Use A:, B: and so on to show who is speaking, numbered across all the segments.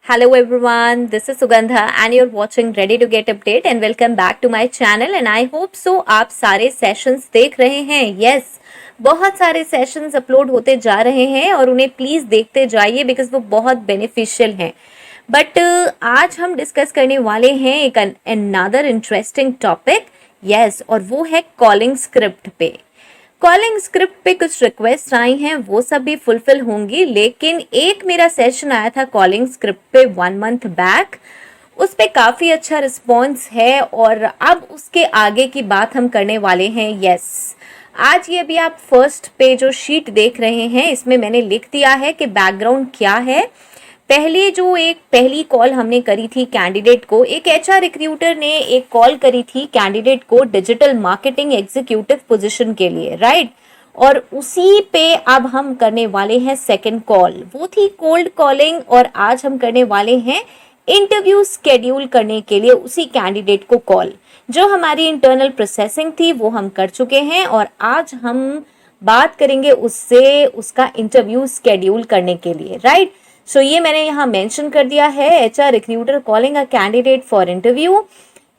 A: Hello everyone, this is Sugandha and you're watching Ready to Get Update and welcome back to my channel and I hope so आप सारे sessions देख रहे हैं. Yes, बहुत सारे sessions upload होते जा रहे हैं और उन्हें प्लीज़ देखते जाइए बिकॉज वो बहुत बेनिफिशियल हैं. बट आज हम डिस्कस करने वाले हैं एक अनदर इंटरेस्टिंग टॉपिक. यस, और वो है कॉलिंग स्क्रिप्ट पे. कॉलिंग स्क्रिप्ट पे कुछ रिक्वेस्ट आई हैं, वो सब भी फुलफिल होंगी, लेकिन एक मेरा सेशन आया था कॉलिंग स्क्रिप्ट पे 1 मंथ बैक. उस पे काफ़ी अच्छा रिस्पॉन्स है और अब उसके आगे की बात हम करने वाले हैं. यस, आज ये अभी आप फर्स्ट पे जो शीट देख रहे हैं इसमें मैंने लिख दिया है कि बैकग्राउंड क्या है. पहली कॉल हमने करी थी कैंडिडेट को, एक एचआर रिक्रूटर ने एक कॉल करी थी कैंडिडेट को डिजिटल मार्केटिंग एग्जीक्यूटिव पोजीशन के लिए, राइट. और उसी पे अब हम करने वाले हैं सेकंड कॉल. वो थी कोल्ड कॉलिंग और आज हम करने वाले हैं इंटरव्यू स्केड्यूल करने के लिए उसी कैंडिडेट को कॉल. जो हमारी इंटरनल प्रोसेसिंग थी वो हम कर चुके हैं और आज हम बात करेंगे उससे उसका इंटरव्यू स्केड्यूल करने के लिए, राइट. सो ये मैंने यहाँ मेंशन कर दिया है, HR recruiter calling a candidate for interview.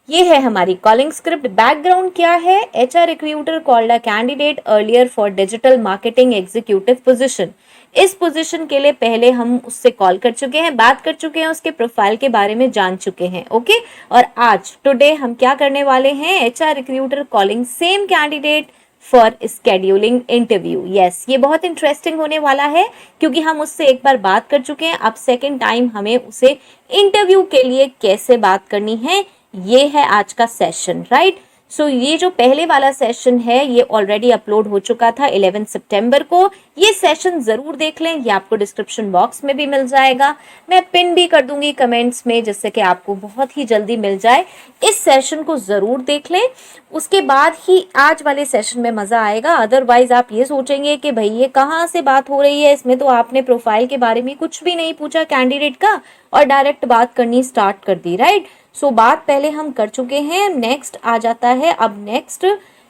A: ये है हमारी कॉलिंग स्क्रिप्ट. बैकग्राउंड क्या है? HR recruiter called a candidate earlier for digital marketing executive position. इस पोजीशन के लिए पहले हम उससे कॉल कर चुके हैं, बात कर चुके हैं, उसके प्रोफाइल के बारे में जान चुके हैं. ओके, और आज टुडे हम क्या करने वाले हैं? HR recruiter calling same candidate for scheduling interview. Yes, ये बहुत इंटरेस्टिंग होने वाला है क्योंकि हम उससे एक बार बात कर चुके हैं. अब सेकेंड टाइम हमें उसे इंटरव्यू के लिए कैसे बात करनी है, ये है आज का सेशन, राइट. सो ये जो पहले वाला सेशन है ये ऑलरेडी अपलोड हो चुका था 11 सितंबर को. ये सेशन ज़रूर देख लें, ये आपको डिस्क्रिप्शन बॉक्स में भी मिल जाएगा. मैं पिन भी कर दूंगी कमेंट्स में जिससे कि आपको बहुत ही जल्दी मिल जाए. इस सेशन को ज़रूर देख लें, उसके बाद ही आज वाले सेशन में मज़ा आएगा. अदरवाइज़ आप ये सोचेंगे कि भाई ये कहाँ से बात हो रही है, इसमें तो आपने प्रोफाइल के बारे में कुछ भी नहीं पूछा कैंडिडेट का और डायरेक्ट बात करनी स्टार्ट कर दी, राइट. सो बात पहले हम कर चुके हैं. नेक्स्ट आ जाता है अब नेक्स्ट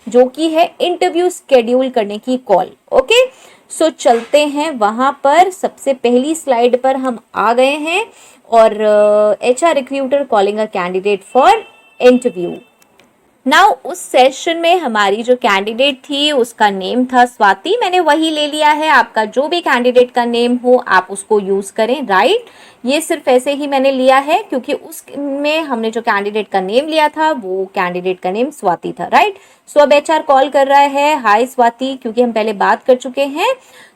A: जो कि है इंटरव्यू स्केड्यूल करने की कॉल. ओके, सो चलते हैं वहाँ पर. सबसे पहली स्लाइड पर हम आ गए हैं और HR recruiter calling a candidate for interview. Now उस सेशन में हमारी जो कैंडिडेट थी उसका नेम था स्वाति. मैंने वही ले लिया है, आपका जो भी कैंडिडेट का नेम हो आप उसको यूज़ करें, राइट. ये सिर्फ ऐसे ही मैंने लिया है क्योंकि उसमें हमने जो कैंडिडेट का नेम लिया था वो कैंडिडेट का नेम स्वाति था, राइट. सो अब एचआर कॉल कर रहा है, हाय स्वाति, क्योंकि हम पहले बात कर चुके हैं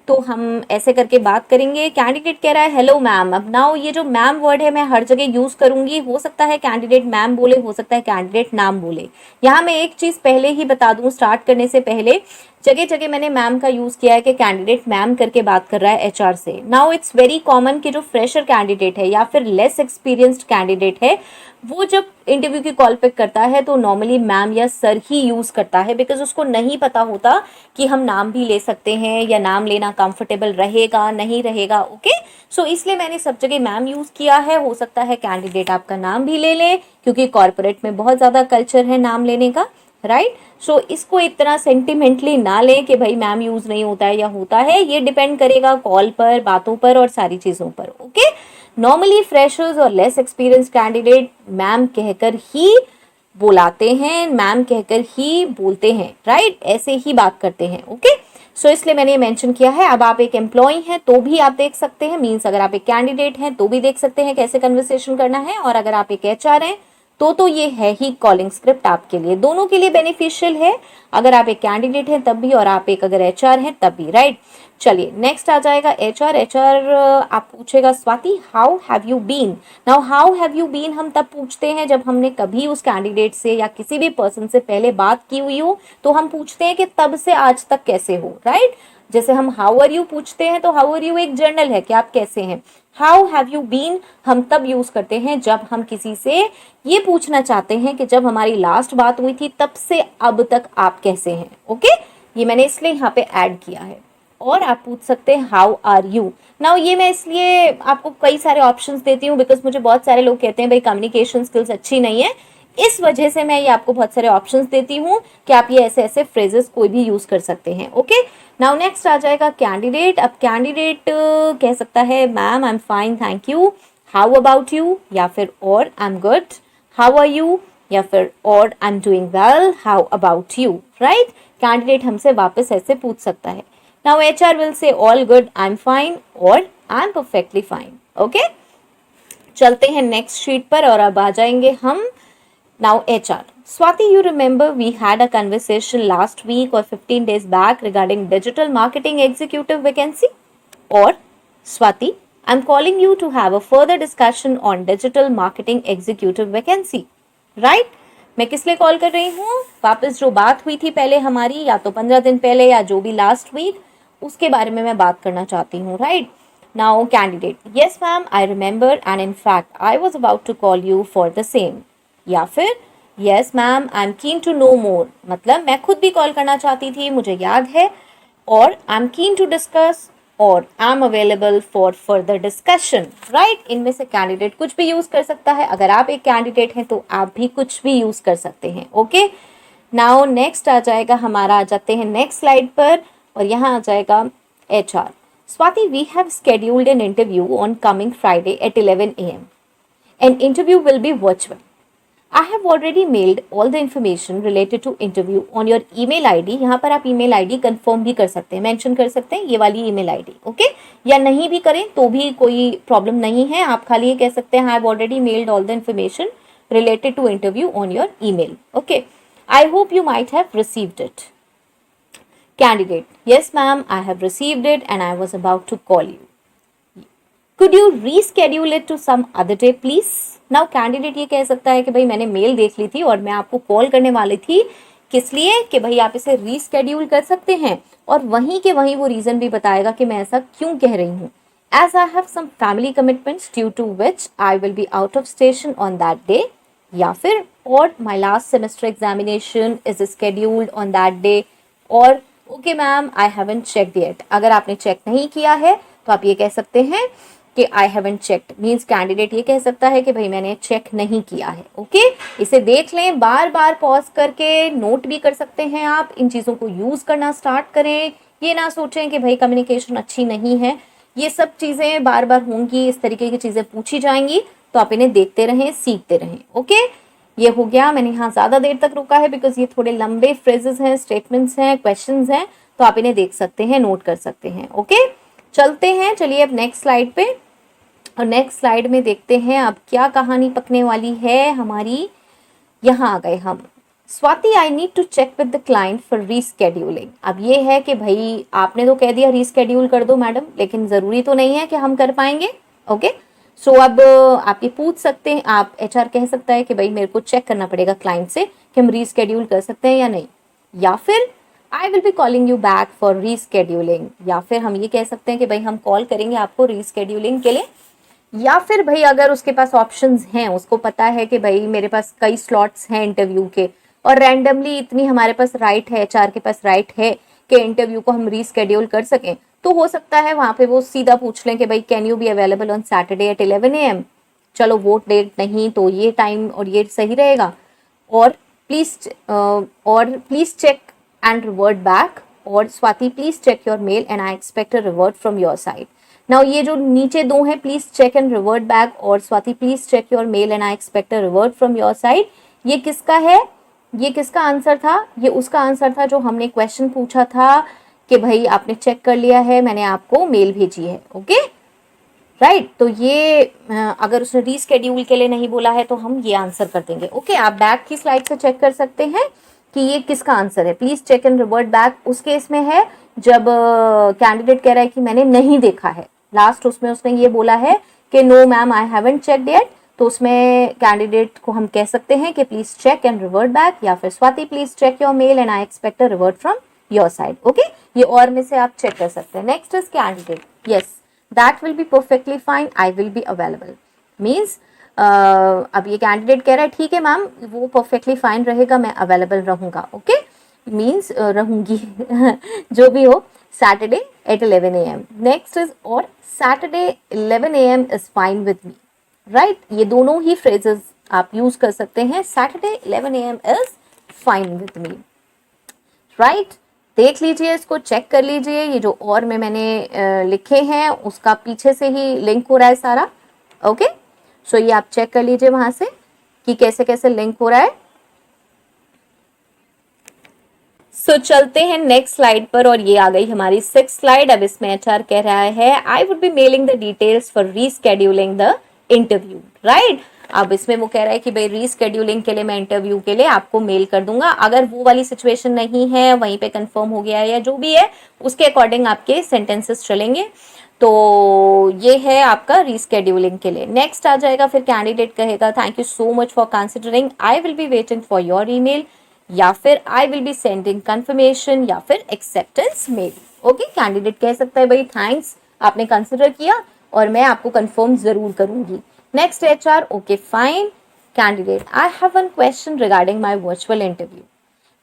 A: तो हम ऐसे करके बात करेंगे. कैंडिडेट कह रहा है हेलो मैम. अब नाउ ये जो मैम वर्ड है मैं हर जगह यूज़ करूंगी. हो सकता है कैंडिडेट मैम बोले, हो सकता है कैंडिडेट नाम बोले. यहाँ मैं एक चीज़ पहले ही बता दूँ स्टार्ट करने से पहले, जगह जगह मैंने मैम का यूज़ किया है कि कैंडिडेट मैम करके बात कर रहा है एचआर से. नाउ इट्स वेरी कॉमन कि जो फ्रेशर कैंडिडेट है या फिर लेस एक्सपीरियंस्ड कैंडिडेट है वो जब इंटरव्यू की कॉल पिक करता है तो नॉर्मली मैम या सर ही यूज़ करता है बिकॉज उसको नहीं पता होता कि हम नाम भी ले सकते हैं या नाम लेना कंफर्टेबल रहेगा नहीं रहेगा. ओके, सो इसलिए मैंने सब जगह मैम यूज़ किया है. हो सकता है कैंडिडेट आपका नाम भी ले लें क्योंकि कॉर्पोरेट में बहुत ज़्यादा कल्चर है नाम लेने का, राइट. सो इसको इतना सेंटिमेंटली ना लें कि भाई मैम यूज़ नहीं होता है या होता है. ये डिपेंड करेगा कॉल पर, बातों पर और सारी चीज़ों पर. ओके, नॉर्मली फ्रेशर्स और लेस एक्सपीरियंस कैंडिडेट मैम कहकर ही बुलाते हैं, मैम कहकर ही बोलते हैं, राइट. ऐसे ही बात करते हैं. ओके, सो इसलिए मैंने ये मेंशन किया है. अब आप एक एम्प्लॉय हैं तो भी आप देख सकते हैं, मीन्स अगर आप एक कैंडिडेट हैं तो भी देख सकते हैं कैसे कन्वर्सेशन करना है, और अगर आप एक एचआर हैं तो ये है ही कॉलिंग स्क्रिप्ट आपके लिए, दोनों के लिए बेनिफिशियल है. अगर आप एक कैंडिडेट हैं तब भी और आप एक अगर एचआर हैं तब भी, राइट. चलिए नेक्स्ट आ जाएगा एचआर. आप पूछेगा Swati how have you been. Now how have you been हम तब पूछते हैं जब हमने कभी उस कैंडिडेट से या किसी भी पर्सन से पहले बात की हुई हो, तो हम पूछते हैं कि तब से आज तक कैसे हो, राइट. जैसे हम हाउ आर यू पूछते हैं तो हाउ आर यू एक जनरल है कि आप कैसे हैं. हाउ हैव यू बीन हम तब यूज़ करते हैं जब हम किसी से ये पूछना चाहते हैं कि जब हमारी लास्ट बात हुई थी तब से अब तक आप कैसे हैं. ओके, ये मैंने इसलिए यहाँ पे ऐड किया है. और आप पूछ सकते हैं हाउ आर यू. नाउ ये मैं इसलिए आपको कई सारे ऑप्शंस देती हूँ बिकॉज मुझे बहुत सारे लोग कहते हैं भाई कम्युनिकेशन स्किल्स अच्छी नहीं है, इस वजह से मैं ये आपको बहुत सारे ऑप्शंस देती हूँ कि आप ये ऐसे ऐसे फ्रेजेस कोई भी यूज़ कर सकते हैं. ओके, नाउ नेक्स्ट आ जाएगा कैंडिडेट. अब कैंडिडेट कह सकता है ma'am I am fine thank you. How about you, या फिर और I am good, how are you, या फिर और I am doing well, how about you, right. Candidate हमसे वापस ऐसे पूछ सकता है। Now HR will say all good, I am fine, और I am perfectly fine. Okay, चलते हैं नेक्स्ट शीट पर और अब आ जाएंगे हम now HR। Swati, you remember we had a conversation last week or 15 days back regarding digital marketing executive vacancy? Or Swati, I'm calling you to have a further discussion on digital marketing executive vacancy. Right? मैं किस लिए call कर रही हूँ? वापस जो बात हुई थी पहले हमारी, या तो 15 दिन पहले या जो भी लास्ट वीक, उसके बारे में मैं बात करना चाहती हूँ, right. Now candidate, yes ma'am I remember and in fact I was about to call you for the same. या फिर yes ma'am I am keen to know more, मतलब मैं खुद भी कॉल करना चाहती थी, मुझे याद है, और I am keen to discuss, और I am available for further discussion, right. इनमें से कैंडिडेट कुछ भी यूज कर सकता है। अगर आप एक कैंडिडेट हैं तो आप भी कुछ भी यूज कर सकते हैं। ओके, नाउ नेक्स्ट आ जाएगा हमारा, आ जाते हैं नेक्स्ट स्लाइड पर, और यहाँ आ जाएगा HR। Swati, we have scheduled an interview on coming Friday at 11 a.m. An interview will be virtual. I have already mailed all the information related to interview on your email ID। यहाँ पर आप email ID confirm भी कर सकते हैं, mention कर सकते हैं ये वाली email ID, ओके। या नहीं भी करें तो भी कोई प्रॉब्लम नहीं है, आप खाली ये कह सकते हैं I have already mailed all the information related to interview on your email, okay. I hope you might have received it. Candidate, yes ma'am, I have received it and I was about to call you. Could you reschedule it to some other day please? Now candidate ये कह सकता है कि भाई मैंने mail देख ली थी और मैं आपको कॉल करने वाली थी, किस लिए कि भाई आप इसे रीस्केड्यूल कर सकते हैं, और वहीं के वहीं वो रीज़न भी बताएगा कि मैं ऐसा क्यों कह रही हूँ। As I have some family commitments due to which I will be out of station on that day, या फिर और my last semester examination is scheduled on that day, और okay ma'am I haven't checked yet. अगर आपने check नहीं किया है तो आप ये कह सकते हैं कि आई हैवंट चेक्ड, मीन्स कैंडिडेट ये कह सकता है कि भाई मैंने चेक नहीं किया है। ओके, इसे देख लें, बार बार पॉज करके नोट भी कर सकते हैं आप, इन चीज़ों को यूज़ करना स्टार्ट करें। ये ना सोचें कि भाई कम्युनिकेशन अच्छी नहीं है, ये सब चीज़ें बार बार होंगी, इस तरीके की चीज़ें पूछी जाएंगी, तो आप इन्हें देखते रहें, सीखते रहें। ओके, ये हो गया। मैंने यहाँ ज़्यादा देर तक रुका है बिकॉज ये थोड़े लंबे फ्रेजेस हैं, स्टेटमेंट्स हैं, क्वेश्चंस हैं, तो आप इन्हें देख सकते हैं, नोट कर सकते हैं। ओके, चलते हैं, चलिए अब नेक्स्ट स्लाइड पे, और नेक्स्ट स्लाइड में देखते हैं अब क्या कहानी पकने वाली है हमारी। यहाँ आ गए हम। Swati, I need to check with the client for rescheduling. अब ये है कि भाई आपने तो कह दिया रीस्केड्यूल कर दो मैडम, लेकिन ज़रूरी तो नहीं है कि हम कर पाएंगे। ओके, सो अब आप ये पूछ सकते हैं, आप HR कह सकता है कि भाई मेरे को चेक करना पड़ेगा क्लाइंट से कि हम रीस्केड्यूल कर सकते हैं या नहीं, या फिर आई will be calling you back for rescheduling, या फिर हम ये कह सकते हैं कि भाई हम कॉल करेंगे आपको रीस्केड्यूलिंग के लिए, या फिर भाई अगर उसके पास ऑप्शंस हैं, उसको पता है कि भाई मेरे पास कई स्लॉट्स हैं इंटरव्यू के और रैंडमली इतनी हमारे पास राइट है, HR के पास राइट है कि इंटरव्यू को हम रीस्केड्यूल कर सकें, तो हो सकता है वहाँ पे वो सीधा पूछ लें कि भाई can you be available on Saturday at 11 AM। चलो वो डेट नहीं तो ये टाइम और ये सही रहेगा, और please check and revert back, और Swati please check your mail and I expect a revert from your side. Now ये जो नीचे दो हैं, please check and revert back और Swati please check your mail and I expect a revert from your side, ये किसका है? ये किसका आंसर था? ये उसका आंसर था जो हमने क्वेश्चन पूछा था कि भाई आपने चेक कर लिया है, मैंने आपको मेल भेजी है। ओके, राइट, तो ये अगर उसने रीस्केड्यूल के लिए नहीं बोला है तो हम ये आंसर कर देंगे। ओके, आप बैक की स्लाइड से चेक कर सकते हैं कि ये किसका आंसर है। Please check and revert back उस केस में है जब कैंडिडेट कह रहा है कि मैंने नहीं देखा है, लास्ट उसमें उसने ये बोला है कि no ma'am I haven't checked yet, तो उसमें कैंडिडेट को हम कह सकते हैं कि please check and revert back, या फिर Swati please check your mail and I expect a revert from your side. Okay, ये और में से आप चेक कर सकते हैं। Next is candidate, yes that will be perfectly fine, I will be available, means अब ये कैंडिडेट कह रहा है ठीक है मैम वो परफेक्टली फाइन रहेगा, मैं अवेलेबल रहूंगा। ओके, मीन्स रहूंगी जो भी हो, Saturday at 11 AM। Next is और Saturday 11 AM is fine with me, right, ये दोनों ही फ्रेजेस आप यूज कर सकते हैं। Saturday 11 AM is fine with me, right, देख लीजिए, इसको चेक कर लीजिए, ये जो और में मैंने लिखे हैं उसका पीछे से ही लिंक हो रहा है सारा। ओके, सो ये आप चेक कर लीजिए वहां से कि कैसे कैसे लिंक हो रहा है। सो चलते हैं नेक्स्ट स्लाइड पर, और ये आ गई हमारी 6th स्लाइड। अब इसमें एचआर कह रहा है आई would B mailing the details for rescheduling the interview, right. अब इसमें वो कह रहा है कि भाई रीस्केड्यूलिंग के लिए मैं इंटरव्यू के लिए आपको मेल कर दूंगा। अगर वो वाली सिचुएशन नहीं है, वहीं पे कंफर्म हो गया है या जो भी है, उसके अकॉर्डिंग आपके सेंटेंसेस चलेंगे। तो ये है आपका रीस्केड्यूलिंग के लिए। नेक्स्ट आ जाएगा फिर कैंडिडेट कहेगा thank you so much for considering, I will be waiting for your email, या फिर आई विल बी सेंडिंग कंफर्मेशन, या फिर एक्सेप्टेंस मेल। ओके, कैंडिडेट कह सकता है भाई थैंक्स, आपने कंसिडर किया और मैं आपको कंफर्म जरूर करूंगी। Next HR okay fine, candidate I have one question regarding my virtual interview,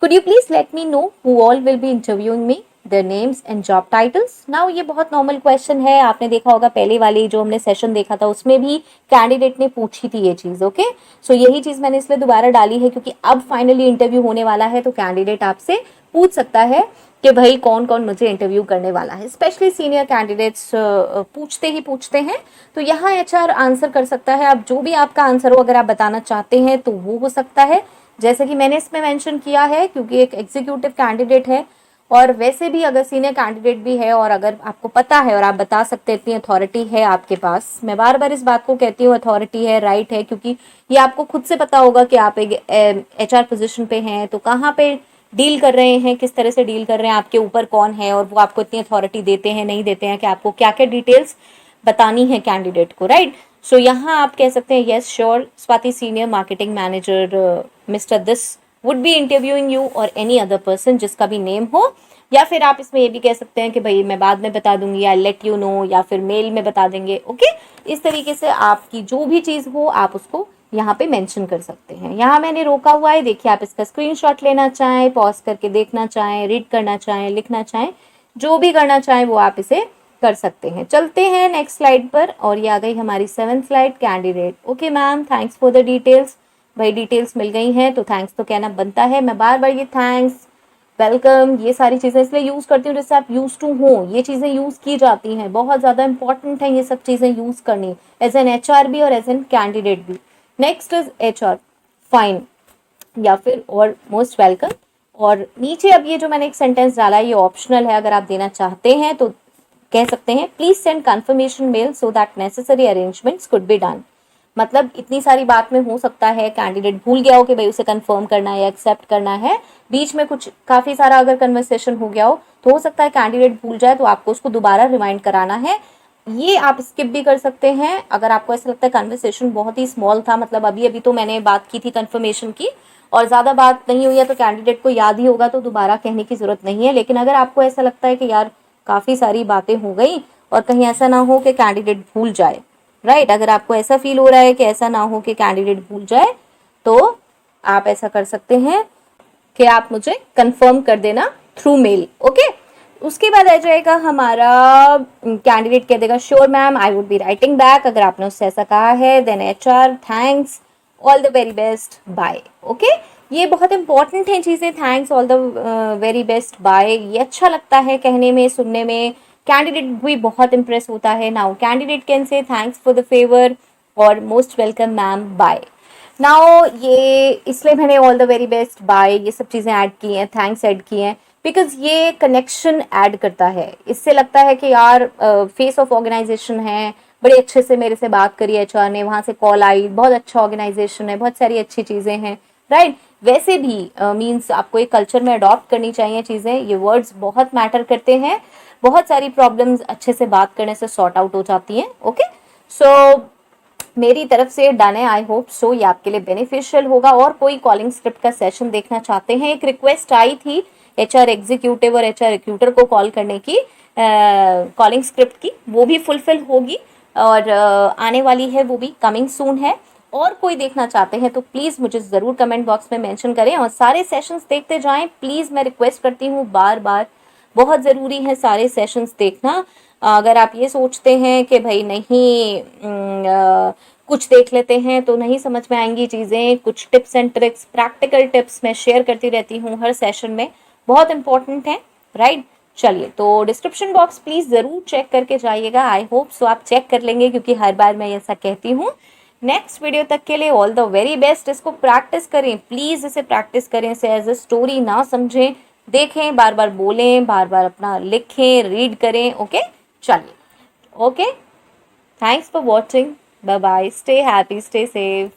A: could you please let me know who all will be interviewing me, their names and job titles? Now ये बहुत normal question है, आपने देखा होगा पहले वाली जो हमने सेशन देखा था उसमें भी कैंडिडेट ने पूछी थी ये चीज़। ओके, सो यही चीज़ मैंने इसलिए दोबारा डाली है क्योंकि अब फाइनली इंटरव्यू होने वाला है, तो कैंडिडेट आपसे पूछ सकता है कि भाई कौन कौन मुझे इंटरव्यू करने वाला है। स्पेशली सीनियर कैंडिडेट्स पूछते हैं, तो यहाँ एचआर आंसर कर सकता है। अब जो भी आपका आंसर हो, अगर आप बताना चाहते हैं तो वो हो सकता है, जैसे कि मैंने इसमें मेंशन किया है, क्योंकि एक एग्जीक्यूटिव कैंडिडेट है। और वैसे भी अगर सीनियर कैंडिडेट भी है और अगर आपको पता है और आप बता सकते हैं, इतनी अथॉरिटी है आपके पास, मैं बार बार इस बात को कहती हूँ, अथॉरिटी है, राइट है, क्योंकि ये आपको खुद से पता होगा कि आप एक एचआर पोजीशन पे हैं, तो कहाँ पे डील कर रहे हैं, किस तरह से डील कर रहे हैं, आपके ऊपर कौन है, और वो आपको इतनी अथॉरिटी देते हैं नहीं देते हैं कि आपको क्या क्या डिटेल्स बतानी है कैंडिडेट को, राइट। सो यहाँ आप कह सकते हैं yes sure Swati senior marketing manager mister this would be interviewing you, और एनी अदर पर्सन जिसका भी नेम हो। या फिर आप इसमें ये भी कह सकते हैं कि भाई मैं बाद में बता दूंगी, आई लेट यू नो, या फिर मेल में बता देंगे। ओके, इस तरीके से आपकी जो भी चीज़ हो आप उसको यहाँ पे मेंशन कर सकते हैं। यहाँ मैंने रोका हुआ है, देखिए आप इसका स्क्रीनशॉट लेना चाहें, पॉज करके देखना चाहें, रीड करना चाहें, लिखना चाहें, जो भी करना चाहें वो आप इसे कर सकते हैं। चलते हैं नेक्स्ट स्लाइड पर, और ये आ गई हमारी 7th slide. Candidate okay ma'am thanks for the details, भाई डिटेल्स मिल गई हैं तो थैंक्स तो कहना बनता है। मैं बार बार ये थैंक्स, वेलकम, ये सारी चीज़ें इसलिए यूज़ करती हूँ जिससे आप यूज टू हो, ये चीज़ें यूज़ की जाती हैं, बहुत ज़्यादा इंपॉर्टेंट है ये सब चीज़ें यूज़ करनी, एज एन एचआर भी और एज एन कैंडिडेट भी। नेक्स्ट इज एचआर फाइन, या फिर और मोस्ट वेलकम। और नीचे अब ये जो मैंने एक सेंटेंस डाला है ये ऑप्शनल है, अगर आप देना चाहते हैं तो कह सकते हैं please send confirmation mail so that necessary arrangements could be done. मतलब इतनी सारी बात में हो सकता है कैंडिडेट भूल गया हो कि भाई उसे कंफर्म करना है या एक्सेप्ट करना है, बीच में कुछ काफ़ी सारा अगर कन्वर्सेशन हो गया हो सकता है कैंडिडेट भूल जाए, तो आपको उसको दोबारा रिमाइंड कराना है। ये आप स्किप भी कर सकते हैं अगर आपको ऐसा लगता है कन्वर्सेशन बहुत ही स्मॉल था, मतलब अभी अभी तो मैंने बात की थी कन्फर्मेशन की और ज़्यादा बात नहीं हुई है तो कैंडिडेट को याद ही होगा, तो दोबारा कहने की ज़रूरत नहीं है। लेकिन अगर आपको ऐसा लगता है कि यार काफ़ी सारी बातें हो गई और कहीं ऐसा ना हो कि कैंडिडेट भूल जाए, राइट, अगर आपको ऐसा फील हो रहा है कि ऐसा ना हो कि कैंडिडेट भूल जाए, तो आप ऐसा कर सकते हैं कि आप मुझे कंफर्म कर देना थ्रू मेल। ओके, उसके बाद आ जाएगा हमारा कैंडिडेट कह देगा sure ma'am I would be writing back, अगर आपने उससे ऐसा कहा है। Then HR thanks, all the very best, bye. Okay, ये बहुत इंपॉर्टेंट है चीज़ें, thanks, all the very best, bye, ये अच्छा लगता है कहने में, सुनने में, कैंडिडेट भी बहुत इंप्रेस होता है। Now candidate can say thanks for the favour और most welcome ma'am, bye. Now ये इसलिए मैंने all the very best, bye, ये सब चीज़ें ऐड की हैं, थैंक्स ऐड की हैं, बिकॉज ये कनेक्शन ऐड करता है। इससे लगता है कि यार फेस ऑफ ऑर्गेनाइजेशन है, बड़े अच्छे से मेरे से बात करी एचआर ने, वहाँ से कॉल आई, बहुत अच्छा ऑर्गेनाइजेशन है, बहुत सारी अच्छी चीज़ें हैं, राइट। वैसे भी मीन्स आपको एक कल्चर में अडॉप्ट करनी चाहिए चीज़ें, ये वर्ड्स बहुत मैटर करते हैं, बहुत सारी प्रॉब्लम्स अच्छे से बात करने से सॉर्ट आउट हो जाती हैं। ओके, सो मेरी तरफ से डन है, आई होप सो ये आपके लिए बेनिफिशियल होगा। और कोई कॉलिंग स्क्रिप्ट का सेशन देखना चाहते हैं, एक रिक्वेस्ट आई थी एचआर एग्जीक्यूटिव और एचआर रिक्रूटर को कॉल करने की, कॉलिंग स्क्रिप्ट की, वो भी फुलफिल होगी और आने वाली है, वो भी कमिंग सून है। और कोई देखना चाहते हैं तो प्लीज़ मुझे ज़रूर कमेंट बॉक्स में मेंशन करें और सारे सेशंस देखते जाएं प्लीज़, मैं रिक्वेस्ट करती हूँ बार बार, बहुत ज़रूरी है सारे सेशंस देखना। अगर आप ये सोचते हैं कि भाई नहीं कुछ देख लेते हैं तो नहीं समझ में आएंगी चीज़ें, कुछ tips and tricks, practical tips मैं शेयर करती रहती हूँ हर सेशन में, बहुत इंपॉर्टेंट है, राइट। चलिए, तो डिस्क्रिप्शन बॉक्स प्लीज़ ज़रूर चेक करके जाइएगा, आई होप सो आप चेक कर लेंगे क्योंकि हर बार मैं ऐसा कहती हूँ नेक्स्ट वीडियो तक के लिए ऑल द वेरी बेस्ट। इसको प्रैक्टिस करें प्लीज़, इसे प्रैक्टिस करें, इसे एज अ स्टोरी ना समझें, देखें, बार बार बोलें, बार बार अपना लिखें, रीड करें। ओके चलिए, okay, thanks for watching, bye bye, stay happy, stay safe.